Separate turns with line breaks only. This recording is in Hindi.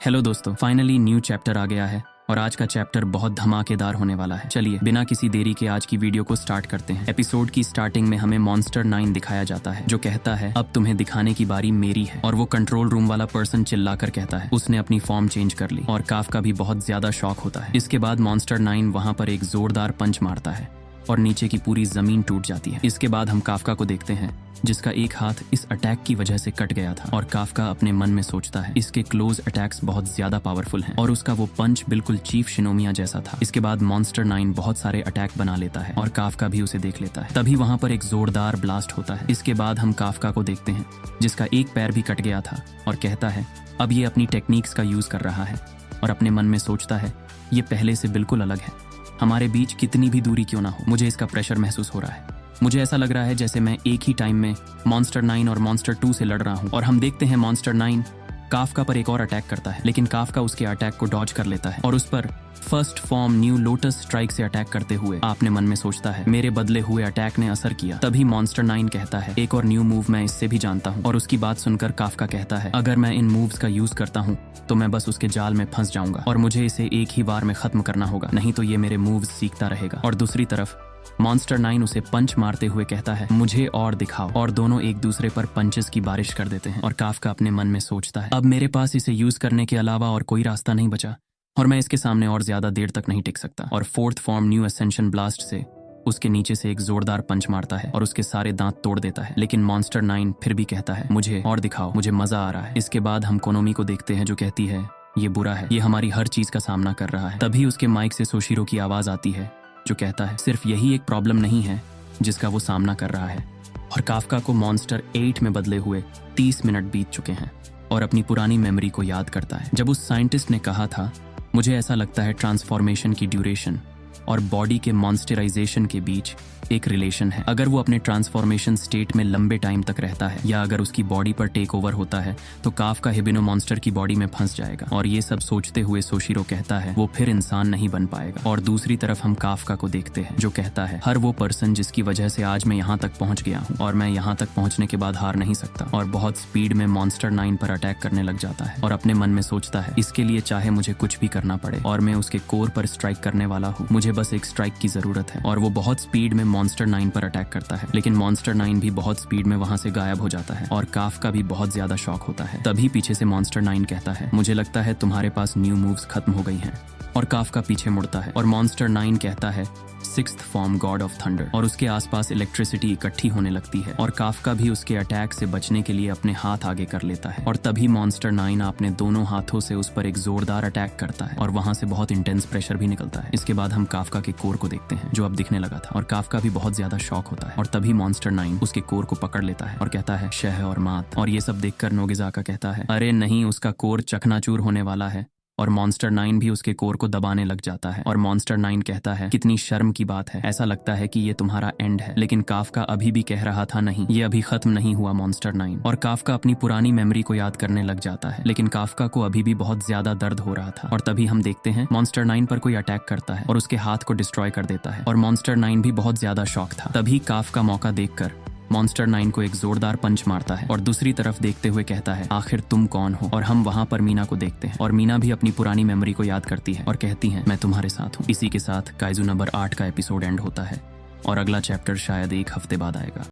हेलो दोस्तों, फाइनली न्यू चैप्टर आ गया है और आज का चैप्टर बहुत धमाकेदार होने वाला है। चलिए बिना किसी देरी के आज की वीडियो को स्टार्ट करते हैं। एपिसोड की स्टार्टिंग में हमें मॉन्स्टर 9 दिखाया जाता है जो कहता है अब तुम्हें दिखाने की बारी मेरी है। और वो कंट्रोल रूम वाला पर्सन चिल्लाकर कहता है उसने अपनी फॉर्म चेंज कर ली और काफ्का भी बहुत ज्यादा शॉक होता है। इसके बाद मॉन्स्टर 9 वहां पर एक जोरदार पंच मारता है और नीचे की पूरी जमीन टूट जाती है। इसके बाद हम काफ्का को देखते हैं जिसका एक हाथ इस अटैक की वजह से कट गया था और काफ्का अपने मन में सोचता है इसके क्लोज अटैक्स बहुत ज्यादा पावरफुल हैं और उसका वो पंच बिल्कुल चीफ शिनोमिया जैसा था। इसके बाद मॉन्स्टर 9 बहुत सारे अटैक बना लेता है और काफ्का भी उसे देख लेता है। तभी वहां पर एक जोरदार ब्लास्ट होता है। इसके बाद हम काफ्का को देखते हैं जिसका एक पैर भी कट गया था और कहता है अब ये अपनी टेक्निक्स का यूज कर रहा है और अपने मन में सोचता है ये पहले से बिल्कुल अलग है। हमारे बीच कितनी भी दूरी क्यों ना हो, मुझे इसका प्रेशर महसूस हो रहा है। मुझे ऐसा लग रहा है जैसे मैं एक ही टाइम में मॉन्स्टर 9 और मॉन्स्टर 2 से लड़ रहा हूं। और हम देखते हैं मॉन्स्टर 9 काफ्का पर एक और अटैक करता है, लेकिन काफ्का उसके अटैक को डॉज कर लेता है और उस पर first form new lotus strike से अटैक करते हुए आपने मन में सोचता है मेरे बदले हुए अटैक ने असर किया। तभी मॉन्स्टर 9 कहता है एक और न्यू मूव मैं इससे भी जानता हूँ। और उसकी बात सुनकर काफ्का कहता है अगर मैं इन मूव्स का यूज करता हूँ तो मैं बस उसके जाल में फंस जाऊंगा और मुझे इसे एक ही बार में खत्म करना होगा, नहीं तो ये मेरे मूव्स सीखता रहेगा। और दूसरी तरफ मॉन्स्टर 9 उसे पंच मारते हुए कहता है मुझे और दिखाओ। और दोनों एक दूसरे पर पंचेस की बारिश कर देते हैं और काफ्का अपने मन में सोचता है अब मेरे पास इसे यूज करने के अलावा और कोई रास्ता नहीं बचा और मैं इसके सामने और ज्यादा देर तक नहीं टिक सकता। और fourth form new ascension blast से उसके नीचे से एक जोरदार पंच मारता है और उसके सारे दांत तोड़ देता है। लेकिन मॉन्स्टर 9 फिर भी कहता है मुझे और दिखाओ, मुझे मजा आ रहा है। इसके बाद हम कोनोमी को देखते हैं जो कहती है ये बुरा है, ये हमारी हर चीज का सामना कर रहा है। तभी उसके माइक से सोशिरो की आवाज आती है जो कहता है सिर्फ यही एक प्रॉब्लम नहीं है जिसका वो सामना कर रहा है। और काफ्का को मॉन्स्टर 8 में बदले हुए 30 मिनट बीत चुके हैं और अपनी पुरानी मेमोरी को याद करता है जब उस साइंटिस्ट ने कहा था मुझे ऐसा लगता है ट्रांसफॉर्मेशन की ड्यूरेशन और बॉडी के मॉन्स्टराइजेशन के बीच एक रिलेशन है। अगर वो अपने ट्रांसफॉर्मेशन स्टेट में लंबे टाइम तक रहता है या अगर उसकी बॉडी पर टेक ओवर होता है तो काफ्का हिबिनो मॉन्स्टर की बॉडी में फंस जाएगा। और ये सब सोचते हुए सोशिरो कहता है वो फिर इंसान नहीं बन पाएगा। और दूसरी तरफ हम काफ्का को देखते हैं जो कहता है हर वो पर्सन जिसकी वजह से आज मैं यहाँ तक पहुँच गया हूँ और मैं यहाँ तक पहुँचने के बाद हार नहीं सकता। और बहुत स्पीड में मॉन्स्टर 9 पर अटैक करने लग जाता है और अपने मन में सोचता है इसके लिए चाहे मुझे कुछ भी करना पड़े और मैं उसके कोर पर स्ट्राइक करने वाला हूँ, मुझे बस एक स्ट्राइक की जरूरत है। और वो बहुत स्पीड में मॉन्स्टर 9 पर अटैक करता है, लेकिन मॉन्स्टर 9 भी बहुत स्पीड में वहां से गायब हो जाता है और काफ्का भी बहुत ज्यादा शॉक होता है। तभी पीछे से मॉन्स्टर 9 कहता है मुझे लगता है तुम्हारे पास न्यू मूव्स खत्म हो गई हैं। और काफ्का पीछे मुड़ता है और मॉन्स्टर 9 कहता है sixth form God of thunder. और उसके आसपास इलेक्ट्रिसिटी इकट्ठी होने लगती है और काफ्का भी उसके अटैक से बचने के लिए अपने हाथ आगे कर लेता है। और तभी मॉन्स्टर 9 अपने दोनों हाथों से उस पर एक जोरदार अटैक करता है और वहां से बहुत इंटेंस प्रेशर भी निकलता है। इसके बाद हम काफ्का के कोर को देखते हैं जो अब दिखने लगा था और काफ्का भी बहुत ज्यादा शॉक होता है। और तभी मॉन्स्टर 9 उसके कोर को पकड़ लेता है और कहता है शह और मात। और ये सब देखकर नोगिजाका कहता है अरे नहीं, उसका कोर चकनाचूर होने वाला है। और मॉन्स्टर 9 भी उसके कोर को दबाने लग जाता है और मॉन्स्टर 9 कहता है कितनी शर्म की बात है, ऐसा लगता है कि ये तुम्हारा एंड है। लेकिन काफ्का अभी भी कह रहा था नहीं, ये अभी खत्म नहीं हुआ मॉन्स्टर 9। और काफ्का अपनी पुरानी मेमोरी को याद करने लग जाता है, लेकिन काफ्का को अभी भी बहुत ज्यादा दर्द हो रहा था। और तभी हम देखते हैं मॉन्स्टर 9 पर कोई अटैक करता है और उसके हाथ को डिस्ट्रॉय कर देता है और मॉन्स्टर 9 भी बहुत ज्यादा शॉक था। तभी काफ्का मौका देखकर मॉन्स्टर 9 को एक जोरदार पंच मारता है और दूसरी तरफ देखते हुए कहता है आखिर तुम कौन हो। और हम वहां पर मीना को देखते हैं और मीना भी अपनी पुरानी मेमोरी को याद करती है और कहती है मैं तुम्हारे साथ हूँ। इसी के साथ काइजू नंबर 8 का एपिसोड एंड होता है और अगला चैप्टर शायद एक हफ्ते बाद आएगा।